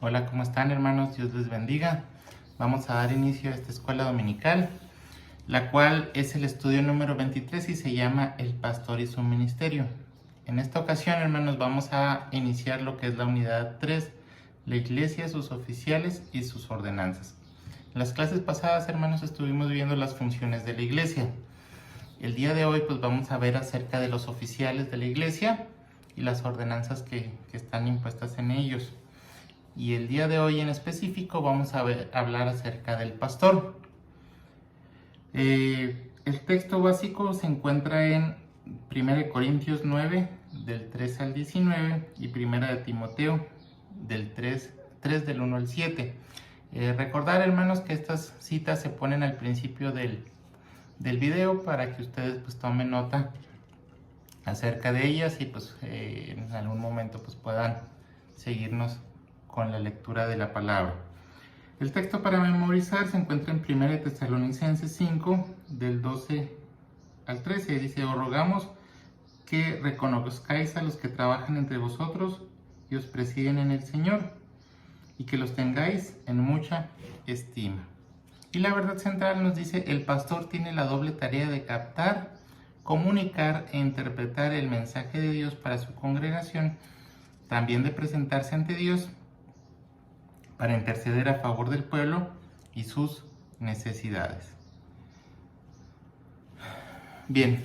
Hola, ¿cómo están, hermanos? Dios les bendiga. Vamos a dar inicio a esta escuela dominical, la cual es el estudio número 23 y se llama El Pastor y su Ministerio. En esta ocasión, hermanos, vamos a iniciar lo que es la unidad 3, la iglesia, sus oficiales y sus ordenanzas. En las clases pasadas, hermanos, estuvimos viendo las funciones de la iglesia. El día de hoy, pues vamos a ver acerca de los oficiales de la iglesia y las ordenanzas que están impuestas en ellos. Y el día de hoy en específico vamos a hablar acerca del pastor. El texto básico se encuentra en 1 Corintios 9, del 3 al 19, y 1 de Timoteo, del 3 del 1 al 7. Recordar, hermanos, que estas citas se ponen al principio del video para que ustedes pues tomen nota acerca de ellas y pues en algún momento pues puedan seguirnos con la lectura de la palabra. El texto para memorizar se encuentra en 1 Tesalonicenses 5, del 12 al 13. Dice: os rogamos que reconozcáis a los que trabajan entre vosotros y os presiden en el Señor, y que los tengáis en mucha estima. Y la verdad central nos dice: el pastor tiene la doble tarea de captar, comunicar e interpretar el mensaje de Dios para su congregación, también de presentarse ante Dios para interceder a favor del pueblo y sus necesidades. Bien,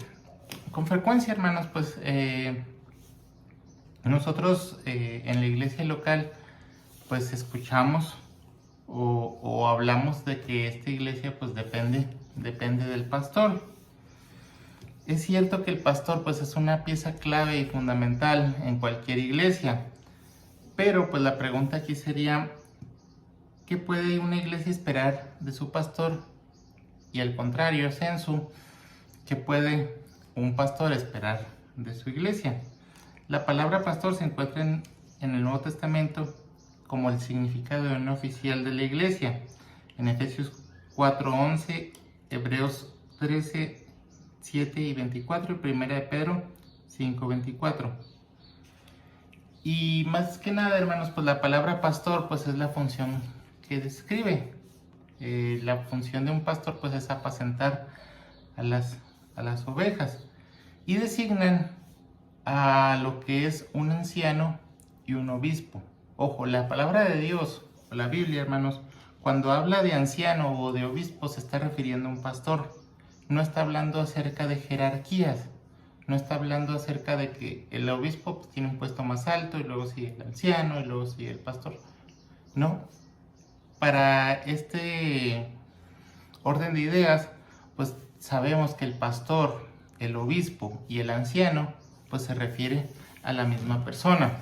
con frecuencia, hermanos, pues nosotros en la iglesia local pues escuchamos o hablamos de que esta iglesia pues depende del pastor. Es cierto que el pastor pues es una pieza clave y fundamental en cualquier iglesia, pero pues la pregunta aquí sería: ¿qué puede una iglesia esperar de su pastor? Y al contrario, censo, ¿qué puede un pastor esperar de su iglesia? La palabra pastor se encuentra en el Nuevo Testamento como el significado de un oficial de la iglesia. En Efesios 4:11, Hebreos 13:7 y 24 y 1 de Pedro 5:24. Y más que nada, hermanos, pues la palabra pastor pues es la función que describe. La función de un pastor pues es apacentar a las ovejas, y designan a lo que es un anciano y un obispo. Ojo, la palabra de Dios, la Biblia, hermanos, cuando habla de anciano o de obispo se está refiriendo a un pastor. No está hablando acerca de jerarquías, no está hablando acerca de que el obispo pues tiene un puesto más alto y luego sigue el anciano y luego sigue el pastor. No. Para este orden de ideas, pues sabemos que el pastor, el obispo y el anciano, pues se refiere a la misma persona,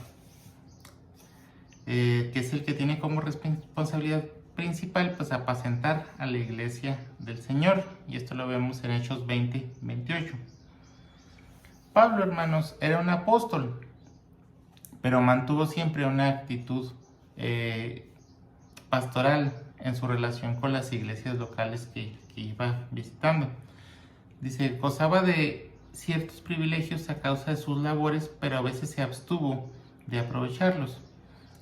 que es el que tiene como responsabilidad principal, pues apacentar a la iglesia del Señor, y esto lo vemos en Hechos 20:28. Pablo, hermanos, era un apóstol, pero mantuvo siempre una actitud pastoral en su relación con las iglesias locales que iba visitando. Dice: gozaba de ciertos privilegios a causa de sus labores, pero a veces se abstuvo de aprovecharlos.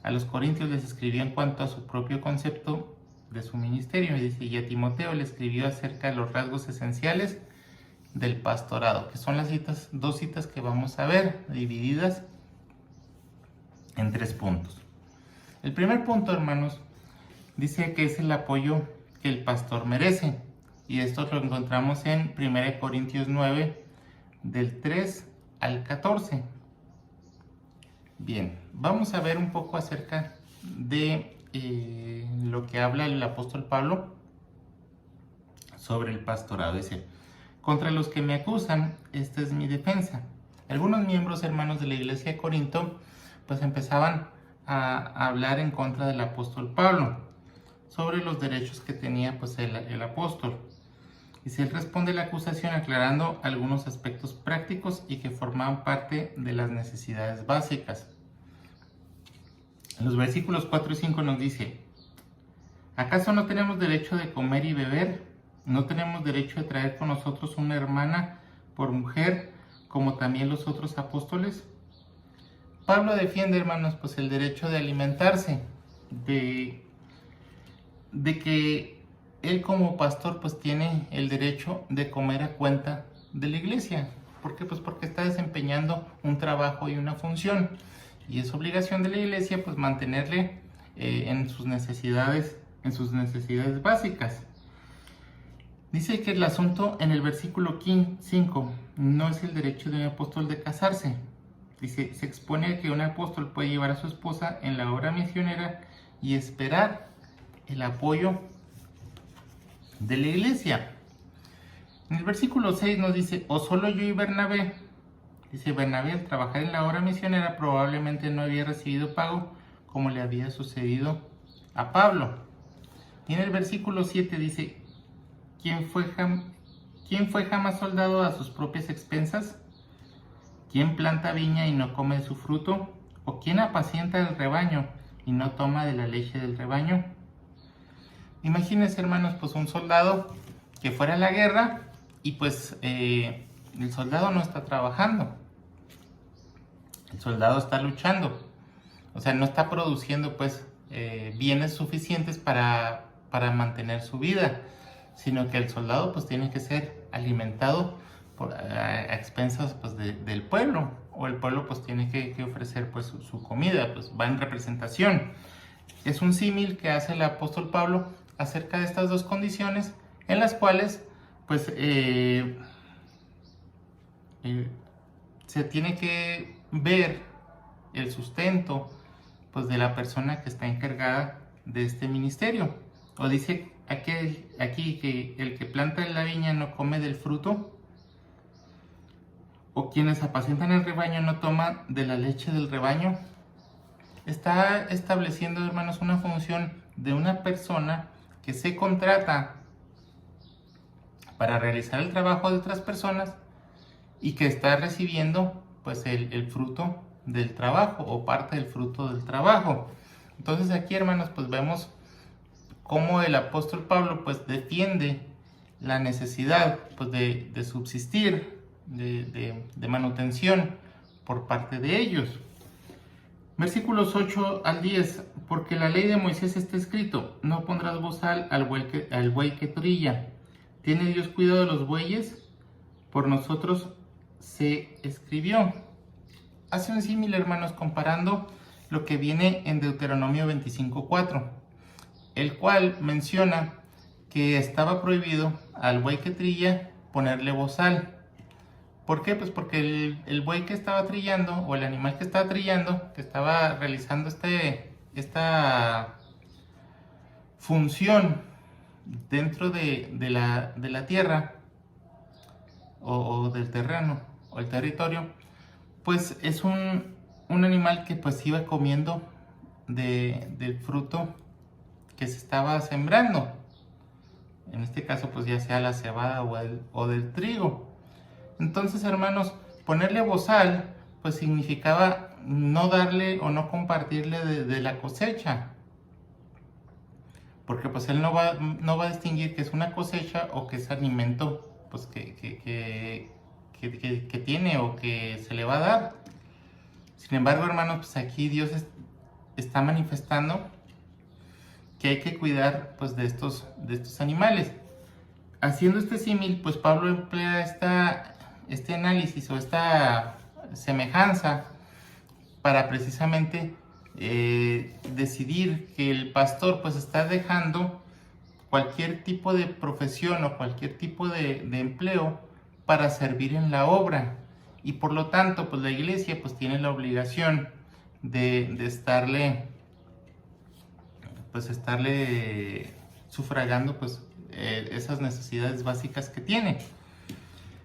A los corintios les escribió en cuanto a su propio concepto de su ministerio, y dice: y a Timoteo le escribió acerca de los rasgos esenciales del pastorado, que son las dos citas que vamos a ver, divididas en 3 puntos. El primer punto, hermanos, dice que es el apoyo que el pastor merece, y esto lo encontramos en 1 Corintios 9, del 3 al 14. Bien, vamos a ver un poco acerca de lo que habla el apóstol Pablo sobre el pastorado. Dice: contra los que me acusan, esta es mi defensa. Algunos miembros, hermanos, de la iglesia de Corinto pues empezaban a hablar en contra del apóstol Pablo sobre los derechos que tenía pues el apóstol. Y si él responde la acusación aclarando algunos aspectos prácticos y que formaban parte de las necesidades básicas. En los versículos 4 y 5 nos dice: ¿acaso no tenemos derecho de comer y beber? ¿No tenemos derecho de traer con nosotros una hermana por mujer, como también los otros apóstoles? Pablo defiende, hermanos, pues el derecho de alimentarse, de que él como pastor pues tiene el derecho de comer a cuenta de la iglesia. ¿Por qué? Pues porque está desempeñando un trabajo y una función, y es obligación de la iglesia pues mantenerle en sus necesidades básicas. Dice que el asunto en el versículo 5 no es el derecho de un apóstol de casarse. Dice, se expone que un apóstol puede llevar a su esposa en la obra misionera y esperar el apoyo de la iglesia. En el versículo 6 nos dice, o solo yo y Bernabé. Dice, Bernabé al trabajar en la obra misionera probablemente no había recibido pago como le había sucedido a Pablo. Y en el versículo 7 dice, ¿quién fue jamás soldado a sus propias expensas? ¿Quién planta viña y no come de su fruto? ¿O quién apacienta el rebaño y no toma de la leche del rebaño? Imagínense, hermanos, pues un soldado que fuera a la guerra y pues el soldado no está trabajando. El soldado está luchando. O sea, no está produciendo pues bienes suficientes para mantener su vida, sino que el soldado pues tiene que ser alimentado a expensas pues del pueblo, o el pueblo pues tiene que ofrecer pues su comida, pues va en representación. Es un símil que hace el apóstol Pablo acerca de estas dos condiciones en las cuales pues se tiene que ver el sustento pues de la persona que está encargada de este ministerio. O dice aquí que el que planta la viña no come del fruto, o quienes apacientan el rebaño no toman de la leche del rebaño. Está estableciendo, hermanos, una función de una persona que se contrata para realizar el trabajo de otras personas y que está recibiendo pues el fruto del trabajo, o parte del fruto del trabajo. Entonces aquí, hermanos, pues vemos cómo el apóstol Pablo pues defiende la necesidad pues de subsistir, de manutención por parte de ellos. Versículos 8 al 10, porque la ley de Moisés está escrito, no pondrás bozal al buey que trilla. ¿Tiene Dios cuidado de los bueyes? Por nosotros se escribió. Hace un símil, hermanos, comparando lo que viene en Deuteronomio 25:4, el cual menciona que estaba prohibido al buey que trilla ponerle bozal. ¿Por qué? Pues porque el buey que estaba trillando, o el animal que estaba trillando, que estaba realizando esta función dentro de la tierra, o del terreno, o el territorio, pues es un animal que pues iba comiendo del fruto que se estaba sembrando. En este caso pues ya sea la cebada o del trigo. Entonces, hermanos, ponerle bozal pues significaba no darle o no compartirle de la cosecha, porque pues él no va a distinguir que es una cosecha o que es alimento pues que tiene o que se le va a dar. Sin embargo, hermanos, pues aquí Dios está manifestando que hay que cuidar pues de estos animales. Haciendo este símil, pues Pablo emplea este análisis o esta semejanza para precisamente decidir que el pastor pues está dejando cualquier tipo de profesión o cualquier tipo de empleo para servir en la obra, y por lo tanto pues la iglesia pues tiene la obligación de estarle sufragando pues esas necesidades básicas que tiene.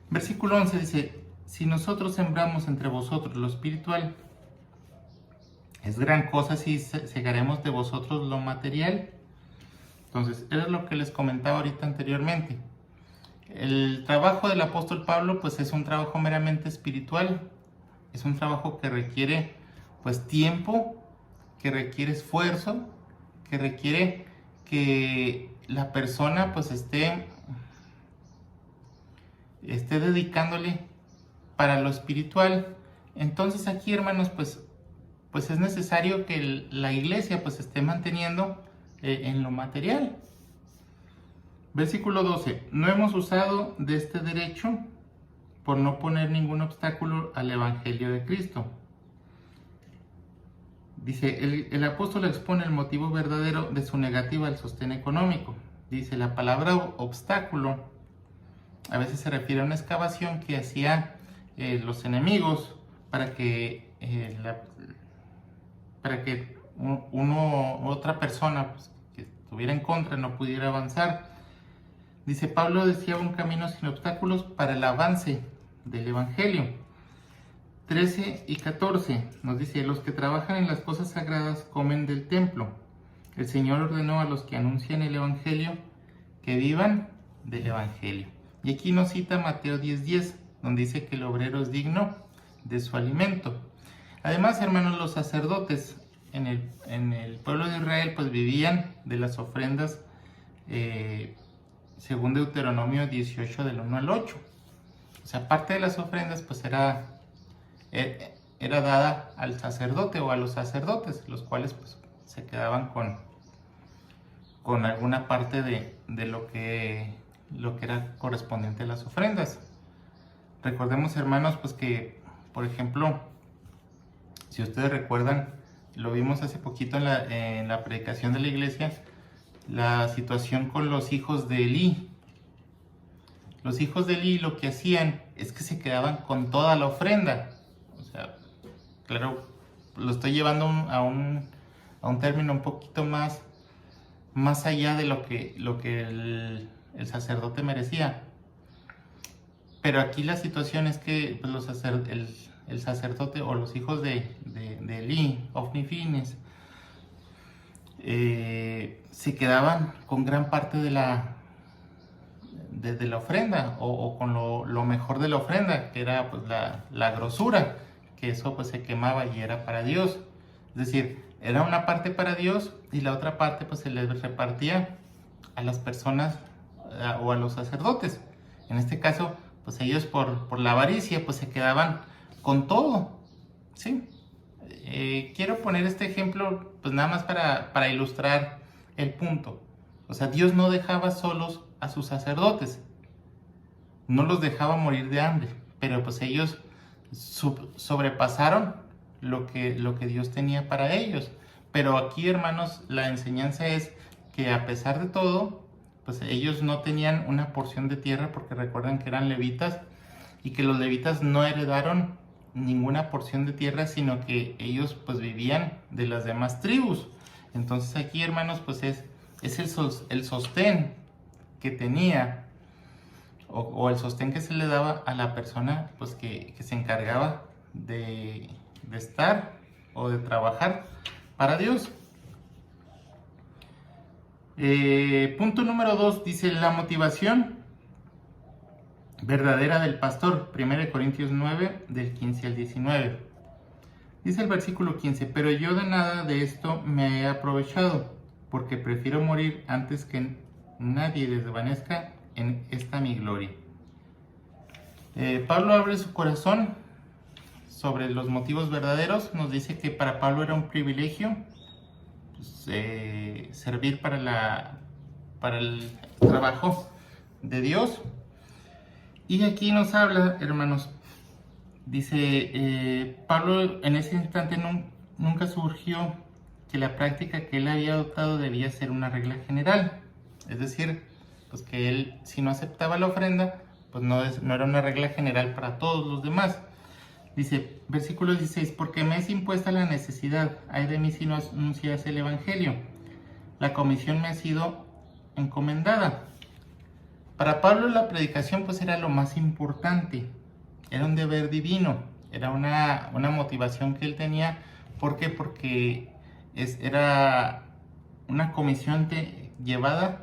Versículo 11 dice, si nosotros sembramos entre vosotros lo espiritual, es gran cosa si segaremos de vosotros lo material. Entonces, es lo que les comentaba ahorita anteriormente. El trabajo del apóstol Pablo pues es un trabajo meramente espiritual. Es un trabajo que requiere pues tiempo, que requiere esfuerzo, que requiere que la persona pues esté dedicándole para lo espiritual. Entonces aquí, hermanos, pues pues es necesario que la iglesia pues esté manteniendo en lo material. Versículo 12. No hemos usado de este derecho por no poner ningún obstáculo al evangelio de Cristo. Dice, el apóstol expone el motivo verdadero de su negativa al sostén económico. Dice, la palabra obstáculo a veces se refiere a una excavación que hacían los enemigos para que otra persona pues, que estuviera en contra no pudiera avanzar. Dice, Pablo decía un camino sin obstáculos para el avance del evangelio. 13 y 14 nos dice, los que trabajan en las cosas sagradas comen del templo. El Señor ordenó a los que anuncian el evangelio que vivan del evangelio. Y aquí nos cita Mateo 10:10, donde dice que el obrero es digno de su alimento. Además, hermanos, los sacerdotes en el pueblo de Israel pues vivían de las ofrendas según Deuteronomio 18 del 1 al 8. O sea, parte de las ofrendas pues era dada al sacerdote o a los sacerdotes, los cuales pues se quedaban con alguna parte de lo que era correspondiente a las ofrendas. Recordemos, hermanos, pues que, por ejemplo, si ustedes recuerdan, lo vimos hace poquito en la predicación de la iglesia, la situación con los hijos de Elí. Los hijos de Elí lo que hacían es que se quedaban con toda la ofrenda. O sea, claro, lo estoy llevando a un término un poquito más allá de lo que el sacerdote merecía. Pero aquí la situación es que pues, el sacerdote o los hijos de Elí, Ofni y Finees, se quedaban con gran parte de la ofrenda o con lo mejor de la ofrenda, que era pues, la grosura, que eso pues se quemaba y era para Dios. Es decir, era una parte para Dios y la otra parte pues se les repartía a las personas o a los sacerdotes. En este caso, pues ellos por la avaricia pues se quedaban con todo, ¿sí? Quiero poner este ejemplo pues nada más para ilustrar el punto. O sea, Dios no dejaba solos a sus sacerdotes, no los dejaba morir de hambre, pero pues ellos sobrepasaron lo que Dios tenía para ellos. Pero aquí, hermanos, la enseñanza es que a pesar de todo, pues ellos no tenían una porción de tierra, porque recuerden que eran levitas y que los levitas no heredaron ninguna porción de tierra, sino que ellos pues vivían de las demás tribus. Entonces aquí, hermanos, pues es el sostén que tenía o el sostén que se le daba a la persona pues que se encargaba de estar o de trabajar para Dios. Punto número 2 dice la motivación verdadera del pastor, 1 Corintios 9 del 15 al 19. Dice el versículo 15, pero yo de nada de esto me he aprovechado, porque prefiero morir antes que nadie desvanezca en esta mi gloria. Pablo abre su corazón sobre los motivos verdaderos. Nos dice que para Pablo era un privilegio pues, servir para el trabajo de Dios. Y aquí nos habla, hermanos, dice, Pablo en ese instante nunca surgió que la práctica que él había adoptado debía ser una regla general. Es decir, pues que él, si no aceptaba la ofrenda, pues no era una regla general para todos los demás. Dice, versículo 16, porque me es impuesta la necesidad, ay de mí si no anuncias el evangelio. La comisión me ha sido encomendada. Para Pablo la predicación pues era lo más importante, era un deber divino, era una motivación que él tenía. ¿Por qué? Porque era una comisión llevada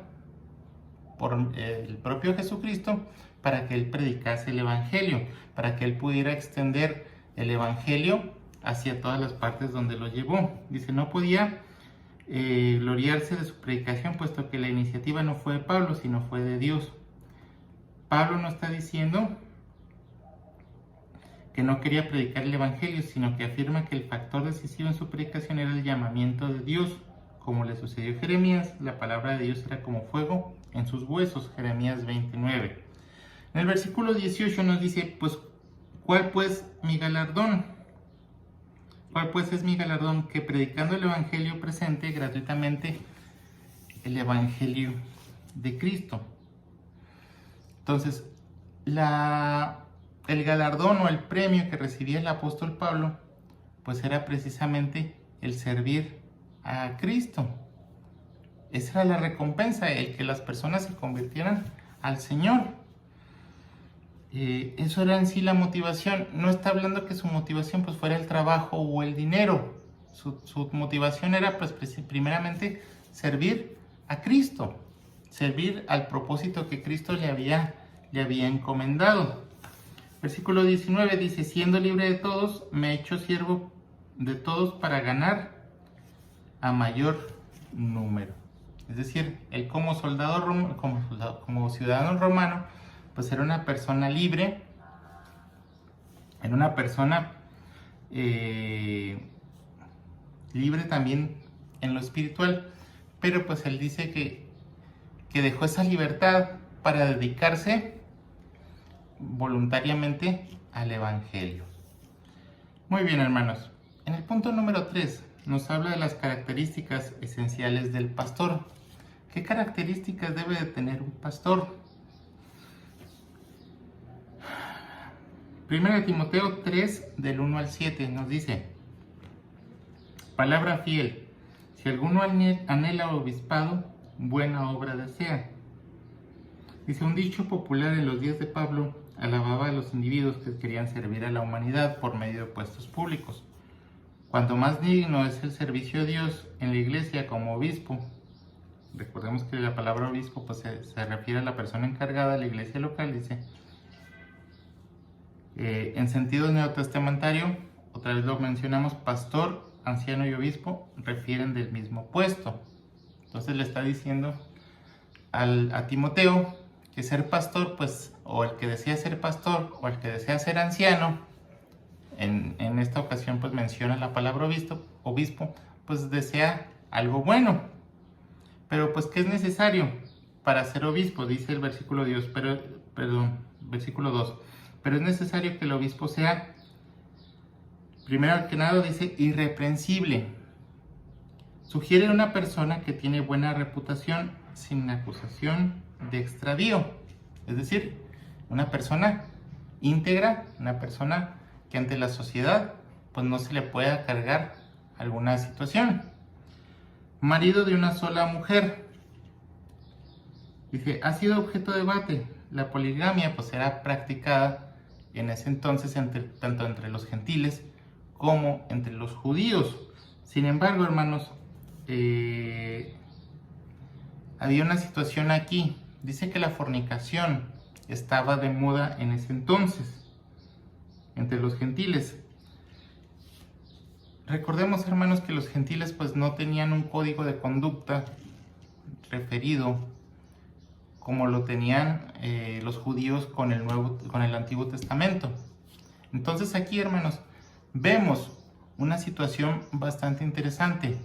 por el propio Jesucristo para que él predicase el evangelio, para que él pudiera extender el evangelio hacia todas las partes donde lo llevó. Dice, no podía gloriarse de su predicación, puesto que la iniciativa no fue de Pablo, sino fue de Dios. Pablo no está diciendo que no quería predicar el Evangelio, sino que afirma que el factor decisivo en su predicación era el llamamiento de Dios. Como le sucedió a Jeremías, la palabra de Dios era como fuego en sus huesos, Jeremías 29. En el versículo 18 nos dice, pues, ¿cuál pues mi galardón? ¿Cuál pues es mi galardón? Que predicando el Evangelio presente gratuitamente el Evangelio de Cristo. Entonces, el galardón o el premio que recibía el apóstol Pablo, pues era precisamente el servir a Cristo. Esa era la recompensa, el que las personas se convirtieran al Señor. Eso era en sí la motivación. No está hablando que su motivación pues fuera el trabajo o el dinero. Su motivación era pues primeramente servir a Cristo, servir al propósito que Cristo le había encomendado. Versículo 19 dice, siendo libre de todos, me he hecho siervo de todos para ganar a mayor número. Es decir, él como ciudadano romano, pues era una persona libre, era una persona libre también en lo espiritual, pero pues él dice que dejó esa libertad para dedicarse voluntariamente al Evangelio. Muy bien, hermanos. En el punto número 3 nos habla de las características esenciales del pastor. ¿Qué características debe de tener un pastor? 1 Timoteo 3, del 1 al 7 nos dice, palabra fiel, si alguno anhela obispado, buena obra desea. Dice, un dicho popular en los días de Pablo alababa a los individuos que querían servir a la humanidad por medio de puestos públicos. Cuanto más digno es el servicio a Dios en la iglesia como obispo, recordemos que la palabra obispo pues, se refiere a la persona encargada de la iglesia local, dice, en sentido neotestamentario, otra vez lo mencionamos, pastor, anciano y obispo refieren del mismo puesto. Entonces le está diciendo a Timoteo que ser pastor, pues, o el que desea ser pastor, o el que desea ser anciano, en esta ocasión pues menciona la palabra obispo, pues desea algo bueno. Pero pues, ¿qué es necesario para ser obispo? Dice el versículo 2, versículo 2. Pero es necesario que el obispo sea, primero que nada, dice, irreprensible. Sugiere una persona que tiene buena reputación sin acusación de extravío. Es decir, una persona íntegra, una persona que ante la sociedad pues no se le pueda cargar alguna situación. Marido de una sola mujer. Dice, ha sido objeto de debate. La poligamia pues era practicada en ese entonces tanto entre los gentiles como entre los judíos. Sin embargo, hermanos, había una situación aquí. Dice que la fornicación estaba de moda en ese entonces entre los gentiles. Recordemos, hermanos, que los gentiles pues no tenían un código de conducta referido como lo tenían los judíos con el Antiguo Testamento. Entonces aquí, hermanos, vemos una situación bastante interesante.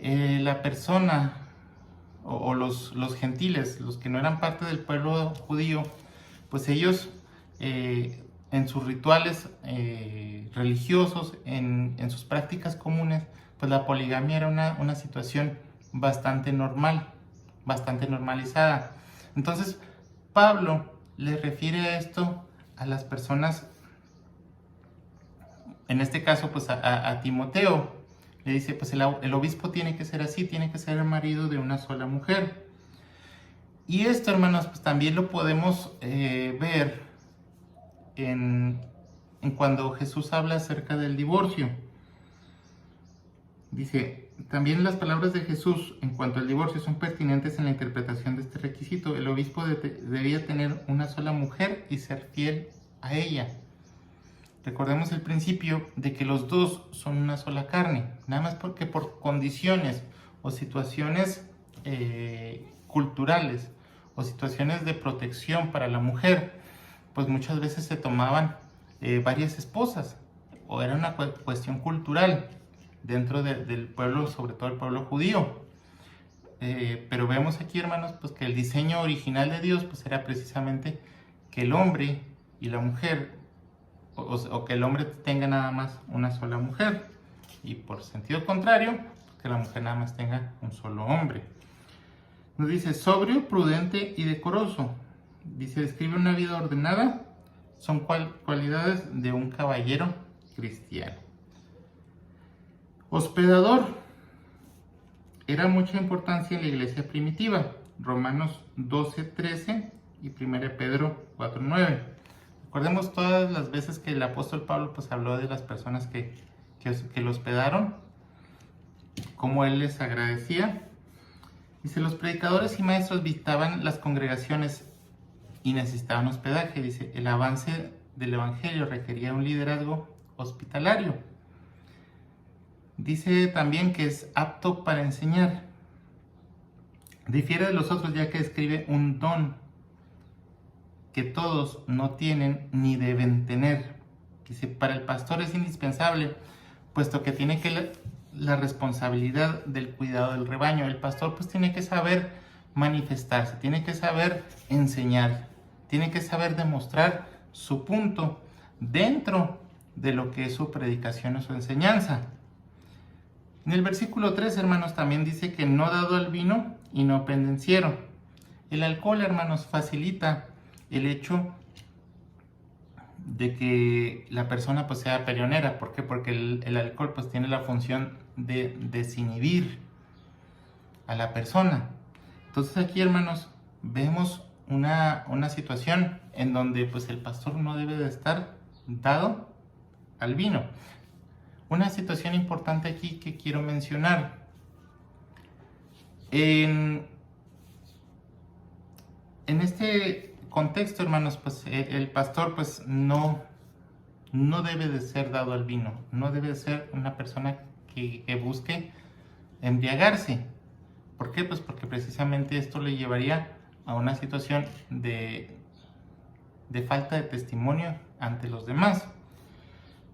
La persona o los gentiles, los que no eran parte del pueblo judío, pues ellos en sus rituales religiosos, en sus prácticas comunes, pues la poligamia era una situación bastante normal, bastante normalizada. Entonces, Pablo le refiere a esto a las personas, en este caso, pues a Timoteo. Le dice, pues el obispo tiene que ser así, tiene que ser el marido de una sola mujer. Y esto, hermanos, pues también lo podemos ver en cuando Jesús habla acerca del divorcio. Dice, también las palabras de Jesús en cuanto al divorcio son pertinentes en la interpretación de este requisito. El obispo debía tener una sola mujer y ser fiel a ella. Recordemos el principio de que los dos son una sola carne, nada más porque por condiciones o situaciones culturales o situaciones de protección para la mujer, pues muchas veces se tomaban varias esposas, o era una cuestión cultural dentro del pueblo, sobre todo el pueblo judío. Pero vemos aquí, hermanos, pues que el diseño original de Dios pues era precisamente que el hombre y la mujer, o que el hombre tenga nada más una sola mujer, y por sentido contrario, que la mujer nada más tenga un solo hombre. Nos dice sobrio, prudente y decoroso. Dice, describe una vida ordenada, son cualidades de un caballero cristiano. Hospedador, era mucha importancia en la iglesia primitiva. Romanos 12:13 y 1 Pedro 4:9. Recordemos todas las veces que el apóstol Pablo pues habló de las personas que lo hospedaron, cómo él les agradecía. Dice, los predicadores y maestros visitaban las congregaciones y necesitaban hospedaje. Dice, el avance del evangelio requería un liderazgo hospitalario. Dice también que es apto para enseñar. Difiere de los otros ya que describe un don que todos no tienen ni deben tener. Dice, para el pastor es indispensable, puesto que tiene que la responsabilidad del cuidado del rebaño. El pastor pues tiene que saber manifestarse, tiene que saber enseñar, tiene que saber demostrar su punto dentro de lo que es su predicación o su enseñanza. En el versículo 3, hermanos, también dice que no dado al vino y no pendenciero. El alcohol, hermanos, facilita el hecho de que la persona pues sea peleonera. ¿Por qué? Porque el alcohol pues tiene la función de desinhibir a la persona. Entonces aquí, hermanos, vemos una situación en donde pues el pastor no debe de estar dado al vino. Una situación importante aquí que quiero mencionar. En este contexto, hermanos, pues el pastor pues no debe de ser dado al vino, no debe de ser una persona que busque embriagarse. ¿Por qué? Pues porque precisamente esto le llevaría a una situación de falta de testimonio ante los demás.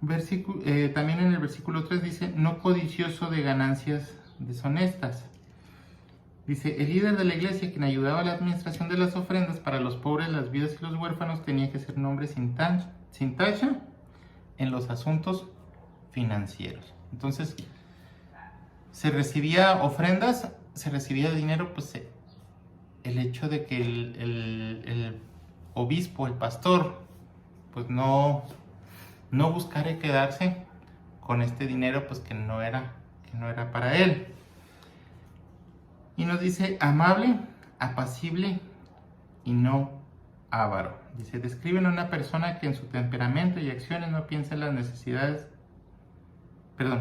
También en el versículo 3 dice, no codicioso de ganancias deshonestas. Dice, el líder de la iglesia, quien ayudaba a la administración de las ofrendas para los pobres, las viudas y los huérfanos, tenía que ser un hombre sin tacha en los asuntos financieros. Entonces, se recibía ofrendas, se recibía dinero, pues el hecho de que el obispo, el pastor, pues no buscara quedarse con este dinero, pues que no era para él. Y nos dice amable, apacible y no avaro. Dice, describen a una persona que en su temperamento y acciones no piensa en las necesidades,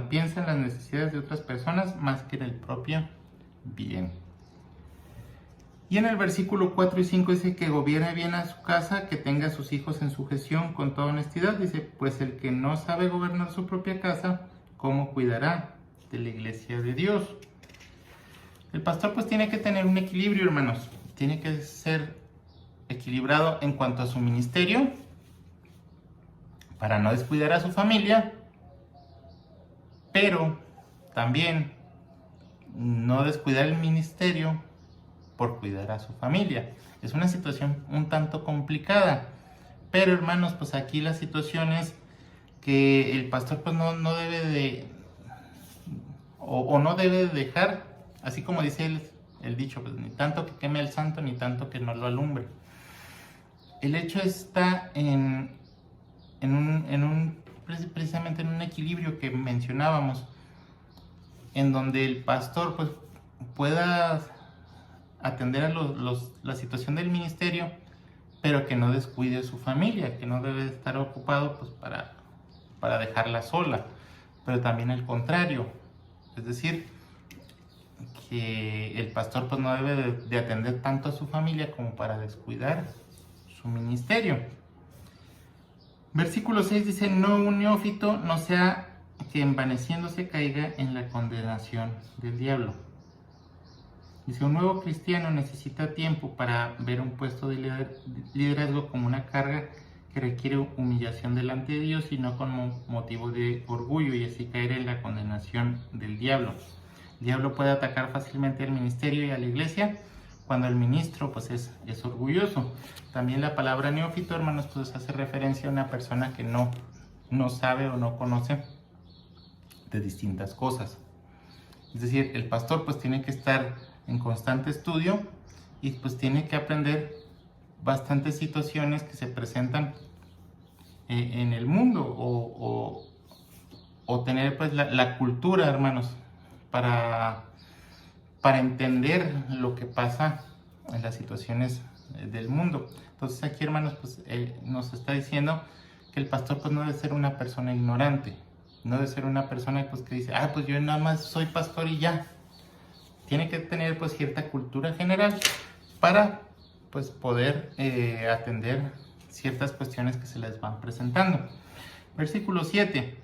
piensa en las necesidades de otras personas más que en el propio bien. Y en el versículo 4 y 5 dice que gobierne bien a su casa, que tenga a sus hijos en sujeción con toda honestidad. Dice, pues el que no sabe gobernar su propia casa, ¿cómo cuidará de la iglesia de Dios? El pastor pues tiene que tener un equilibrio, hermanos. Tiene que ser equilibrado en cuanto a su ministerio, para no descuidar a su familia, pero también no descuidar el ministerio por cuidar a su familia. Es una situación un tanto complicada, pero hermanos, pues aquí la situación es que el pastor pues no debe de no debe de dejar, así como dice el dicho, pues ni tanto que queme el santo, ni tanto que no lo alumbre. El hecho está precisamente en un equilibrio que mencionábamos, en donde el pastor pues pueda atender a la situación del ministerio, pero que no descuide a su familia, que no debe estar ocupado pues para dejarla sola, pero también el contrario, es decir, que el pastor pues no debe de atender tanto a su familia como para descuidar su ministerio. Versículo 6 dice, no un neófito no sea que envaneciéndose caiga en la condenación del diablo. Dice, un nuevo cristiano necesita tiempo para ver un puesto de liderazgo como una carga que requiere humillación delante de Dios y no como motivo de orgullo y así caer en la condenación del diablo. El diablo puede atacar fácilmente al ministerio y a la iglesia cuando el ministro pues es orgulloso. También la palabra neófito, hermanos, pues hace referencia a una persona que no sabe o no conoce de distintas cosas. Es decir, el pastor pues tiene que estar en constante estudio y pues tiene que aprender bastantes situaciones que se presentan en el mundo o tener pues la cultura, hermanos, para entender lo que pasa en las situaciones del mundo. Entonces aquí, hermanos, pues nos está diciendo que el pastor pues no debe ser una persona ignorante, no debe ser una persona pues que dice, pues yo nada más soy pastor y ya. Tiene que tener pues cierta cultura general para pues poder atender ciertas cuestiones que se les van presentando. Versículo 7.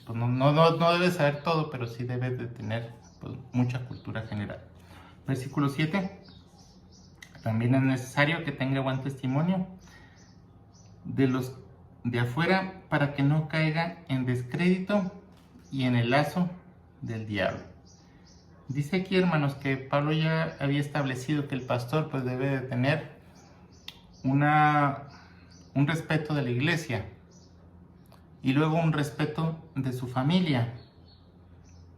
Pues no debe saber todo, pero sí debe de tener pues mucha cultura general. Versículo 7. También es necesario que tenga buen testimonio de los de afuera para que no caiga en descrédito y en el lazo del diablo. Dice aquí, hermanos, que Pablo ya había establecido que el pastor pues debe de tener un respeto de la iglesia y luego un respeto de su familia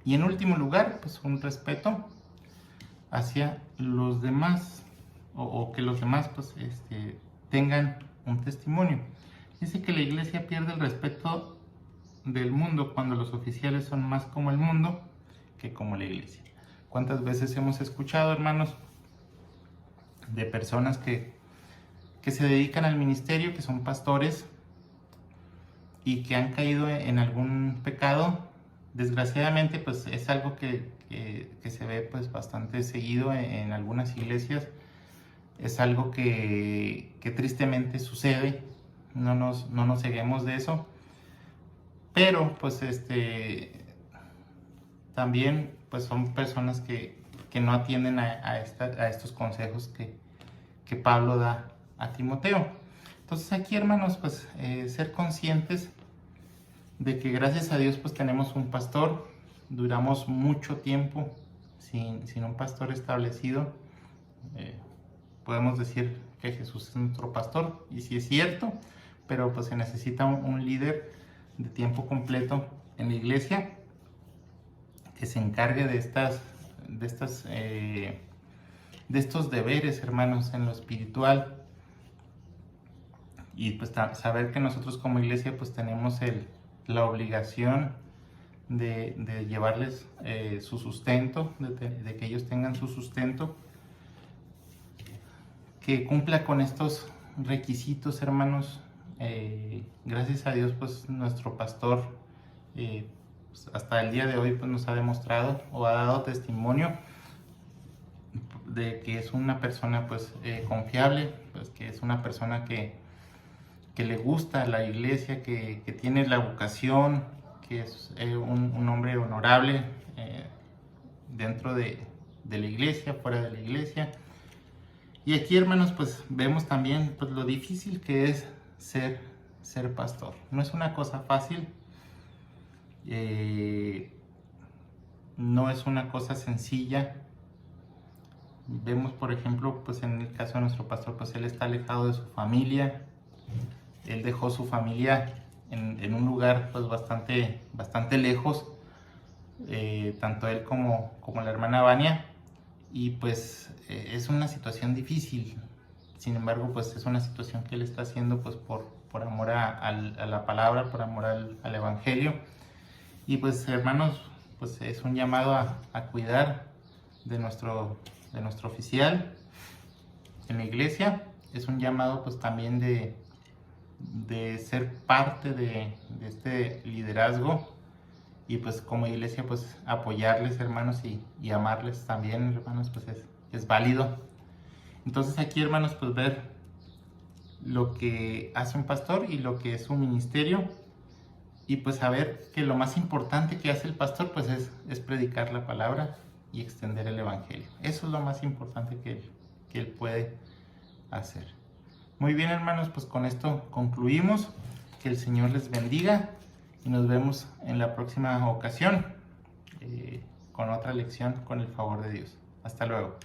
y en último lugar pues un respeto hacia los demás o que los demás pues tengan un testimonio. Dice que la iglesia pierde el respeto del mundo cuando los oficiales son más como el mundo que como la iglesia. ¿Cuántas veces hemos escuchado, hermanos, de personas que se dedican al ministerio, que son pastores y que han caído en algún pecado? Desgraciadamente, pues es algo que se ve pues bastante seguido en algunas iglesias. Es algo que tristemente sucede. No nos ceguemos de eso. Pero pues también pues son personas que no atienden a estos consejos que Pablo da a Timoteo. Entonces aquí, hermanos, pues ser conscientes de que gracias a Dios pues tenemos un pastor. Duramos mucho tiempo sin un pastor establecido. Podemos decir que Jesús es nuestro pastor, y sí es cierto, pero pues se necesita un líder de tiempo completo en la iglesia que se encargue de estos deberes, hermanos, en lo espiritual. Y pues saber que nosotros como iglesia pues tenemos la obligación de llevarles su sustento, de que ellos tengan su sustento, que cumpla con estos requisitos, hermanos. Gracias a Dios pues nuestro pastor pues, hasta el día de hoy pues nos ha demostrado o ha dado testimonio de que es una persona pues confiable, pues que es una persona que le gusta la iglesia, que tiene la vocación, que es un hombre honorable dentro de la iglesia, fuera de la iglesia. Y aquí, hermanos, pues vemos también pues lo difícil que es ser pastor. No es una cosa fácil, no es una cosa sencilla. Vemos, por ejemplo, pues en el caso de nuestro pastor, pues él está alejado de su familia. Él dejó su familia en un lugar pues bastante lejos, tanto él como la hermana Vania, y pues es una situación difícil. Sin embargo, pues es una situación que él está haciendo pues por amor a la palabra, por amor al evangelio. Y pues, hermanos, pues es un llamado a cuidar de nuestro oficial en la iglesia. Es un llamado pues también de ser parte de este liderazgo, y pues como iglesia pues apoyarles, hermanos, y amarles también, hermanos, pues es válido. Entonces aquí, hermanos, pues ver lo que hace un pastor y lo que es su ministerio, y pues saber que lo más importante que hace el pastor pues es predicar la palabra y extender el evangelio. Eso es lo más importante que él puede hacer. Muy bien, hermanos, pues con esto concluimos. Que el Señor les bendiga y nos vemos en la próxima ocasión con otra lección con el favor de Dios. Hasta luego.